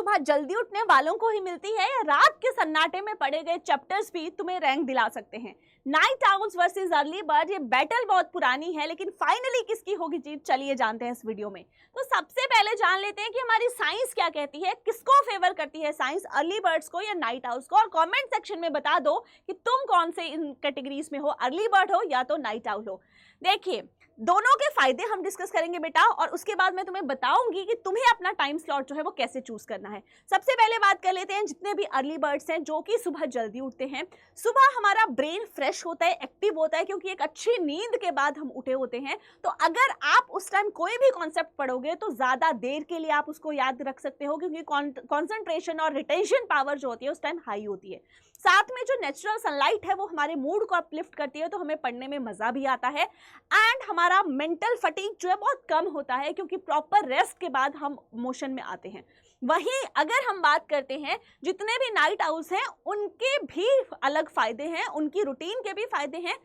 सुबह जल्दी उठने वालों को ही मिलती है या रात के सन्नाटे में पढ़े गए चैप्टर्स भी तुम्हें रैंक दिला सकते हैं? Night owls versus early bird, ये बैटल बहुत पुरानी है, लेकिन फाइनली किसकी होगी जीत, चलिए जानते हैं इस वीडियो में। तो सबसे पहले जान लेते हैं कि हमारी साइंस क्या कहती है, किसको फेवर करती है साइंस, अर्ली बर्ड्स को या नाइट आउल्स को। और कमेंट सेक्शन में बता दो कि तुम कौन से इन कैटेगरीज में हो, अर्ली बर्ड हो या तो नाइट आउल हो। देखिए, दोनों के फायदे हम डिस्कस करेंगे बेटा, और उसके बाद मैं तुम्हें बताऊंगी कि तुम्हें अपना टाइम स्लॉट जो है वो कैसे चूज करना है। सबसे पहले बात कर लेते हैं जितने भी अर्ली बर्ड्स हैं जो कि सुबह जल्दी उठते हैं। सुबह हमारा ब्रेन फ्रेश होता है, एक्टिव होता है, क्योंकि एक अच्छी नींद के बाद हम उठे होते हैं। तो अगर आप उस टाइम कोई भी कॉन्सेप्ट पढ़ोगे तो ज्यादा देर के लिए आप उसको याद रख सकते हो, क्योंकि कॉन्सेंट्रेशन और रिटेंशन पावर जो होती है उस टाइम हाई होती है। साथ में जो नेचुरल सनलाइट है वो हमारे मूड को अपलिफ्ट करती है, तो हमें पढ़ने में मजा भी आता है। एंड हमारा मेंटल फटीग जो है बहुत कम होता है, क्योंकि प्रॉपर रेस्ट के बाद हम मोशन में आते हैं। वहीं अगर हम बात करते हैं जितने भी नाइट आउल्स हैं उनके भी अलग फायदे हैं, उनकी रूटीन के भी फायदे हैं।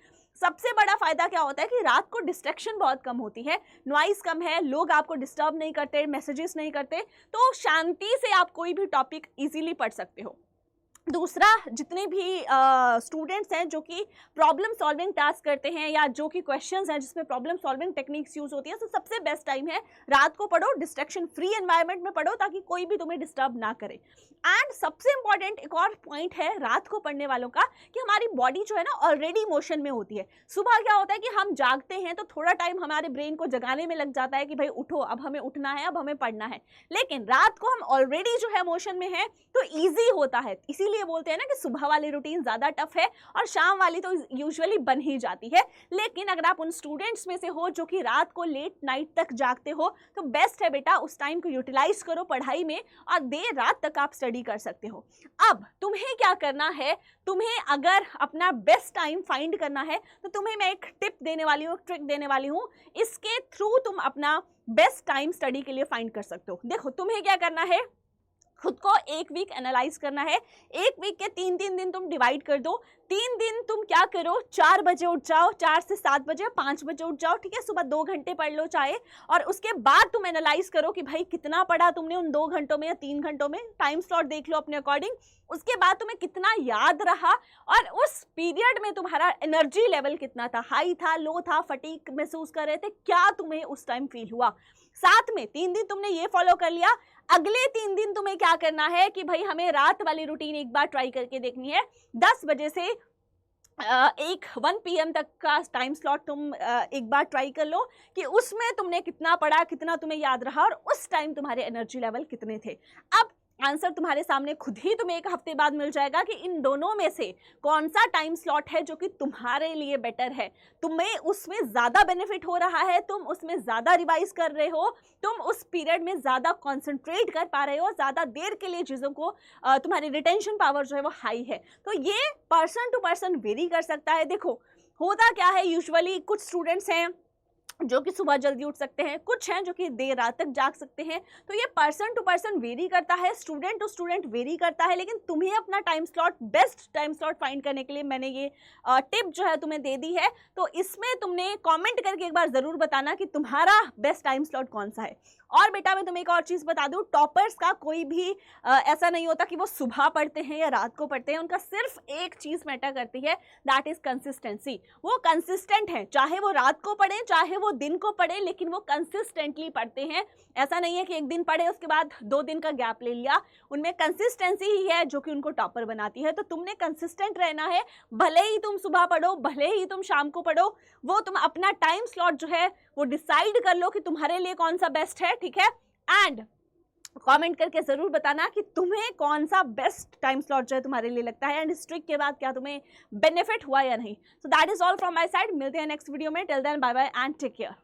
सबसे बड़ा फायदा क्या होता है कि रात को डिस्ट्रैक्शन बहुत कम होती है, नॉइस कम है, लोग आपको डिस्टर्ब नहीं करते, मैसेजेस नहीं करते, तो शांति से आप कोई भी टॉपिक इजीली पढ़ सकते हो। दूसरा, जितने भी स्टूडेंट्स हैं जो कि प्रॉब्लम सॉल्विंग टास्क करते हैं या जो कि क्वेश्चंस हैं जिसमें प्रॉब्लम सॉल्विंग टेक्निक्स यूज होती है, तो सबसे बेस्ट टाइम है रात को पढ़ो, डिस्ट्रैक्शन फ्री एनवायरनमेंट में पढ़ो, ताकि कोई भी तुम्हें डिस्टर्ब ना करे। एंड सबसे इंपॉर्टेंट एक और पॉइंट है रात को पढ़ने वालों का, कि हमारी बॉडी जो है ना ऑलरेडी मोशन में होती है। सुबह क्या होता है कि हम जागते हैं तो थोड़ा टाइम हमारे ब्रेन को जगाने में लग जाता है कि भाई उठो, अब हमें उठना है, अब हमें पढ़ना है। लेकिन रात को हम ऑलरेडी जो है मोशन में है, तो ईजी होता है। इसीलिए बोलते हैं ना कि सुबह वाली रूटीन ज्यादा टफ है और शाम वाली तो यूजुअली बन ही जाती है। लेकिन अगर आप उन स्टूडेंट्स में से हो जो कि रात को लेट नाइट तक जागते हो, तो बेस्ट है बेटा उस टाइम को यूटिलाइज करो पढ़ाई में, और देर रात तक आप स्टडी कर सकते हो। अब तुम्हें क्या करना है, तुम्हें अगर अपना बेस्ट टाइम फाइंड करना है तो तुम्हें मैं एक टिप देने वाली हूँ, ट्रिक देने वाली हूँ। इसके थ्रू तुम अपना बेस्ट टाइम स्टडी के लिए फाइंड कर सकते हो। देखो, तुम्हें क्या करना है, खुद को एक वीक एनालाइज करना है। एक वीक के 3-3 दिन तुम डिवाइड कर दो। 3 दिन तुम क्या करो, 4 बजे उठ जाओ, 4 से 7 बजे, 5 बजे उठ जाओ, ठीक है। सुबह 2 घंटे पढ़ लो चाहे, और उसके बाद तुम एनालाइज करो कि भाई कितना पढ़ा तुमने उन 2 घंटों में या 3 घंटों में। टाइम स्लॉट देख लो अपने अकॉर्डिंग। उसके बाद तुम्हें कितना याद रहा, और उस पीरियड में तुम्हारा एनर्जी लेवल कितना था, हाई था, लो था, फटीग महसूस कर रहे थे, क्या तुम्हें उस टाइम फील हुआ। साथ में 3 दिन तुमने ये फॉलो कर लिया। अगले 3 दिन तुम्हें क्या करना है कि भाई हमें रात वाली रूटीन एक बार ट्राई करके देखनी है। 10 बजे से 1 PM तक का टाइम स्लॉट तुम एक बार ट्राई कर लो कि उसमें तुमने कितना पढ़ा, कितना तुम्हें याद रहा, और उस टाइम तुम्हारे एनर्जी लेवल कितने थे। अब आंसर तुम्हारे सामने खुद ही तुम्हें 1 हफ्ते बाद मिल जाएगा कि इन दोनों में से कौन सा टाइम स्लॉट है जो कि तुम्हारे लिए बेटर है। तुम्हें उसमें ज़्यादा बेनिफिट हो रहा है, तुम उसमें ज़्यादा रिवाइज कर रहे हो, तुम उस पीरियड में ज़्यादा कॉन्सेंट्रेट कर पा रहे हो, ज़्यादा देर के लिए चीज़ों को, तुम्हारी रिटेंशन पावर जो है वो हाई है। तो ये पर्सन टू पर्सन वेरी कर सकता है। देखो, होता क्या है, यूजुअली कुछ स्टूडेंट्स हैं जो कि सुबह जल्दी उठ सकते हैं, कुछ हैं जो कि देर रात तक जाग सकते हैं। तो ये पर्सन टू पर्सन वेरी करता है, स्टूडेंट टू स्टूडेंट वेरी करता है। लेकिन तुम्हें अपना time slot, best time slot find करने के लिए मैंने ये टिप जो है तुम्हें दे दी है। तो इसमें तुमने कमेंट करके एक बार ज़रूर बताना कि तुम्हारा बेस्ट टाइम स्लॉट कौन सा है। और बेटा मैं तुम्हें एक और चीज़ बता दूं, टॉपर्स का कोई भी ऐसा नहीं होता कि वो सुबह पढ़ते हैं या रात को पढ़ते हैं। उनका सिर्फ एक चीज़ मैटर करती है, दैट इज़ कंसिस्टेंसी। वो कंसिस्टेंट हैं, चाहे वो रात को पढ़ें चाहे वो दिन को पढ़े, लेकिन वो कंसिस्टेंटली पढ़ते हैं। ऐसा नहीं है कि एक दिन पढ़े उसके बाद 2 दिन का गैप ले लिया। उनमें कंसिस्टेंसी ही है जो कि उनको टॉपर बनाती है। तो तुमने कंसिस्टेंट रहना है, भले ही तुम सुबह पढ़ो, भले ही तुम शाम को पढ़ो, वो तुम अपना टाइम स्लॉट जो है वो डिसाइड कर लो कि तुम्हारे लिए कौन सा बेस्ट है, ठीक है। एंड कमेंट करके जरूर बताना कि तुम्हें कौन सा बेस्ट टाइम स्लॉट जो है तुम्हारे लिए लगता है, एंड इस ट्रिक के बाद क्या तुम्हें बेनिफिट हुआ या नहीं। So that is all from my side. मिलते हैं नेक्स्ट वीडियो में। Till then bye bye and take care.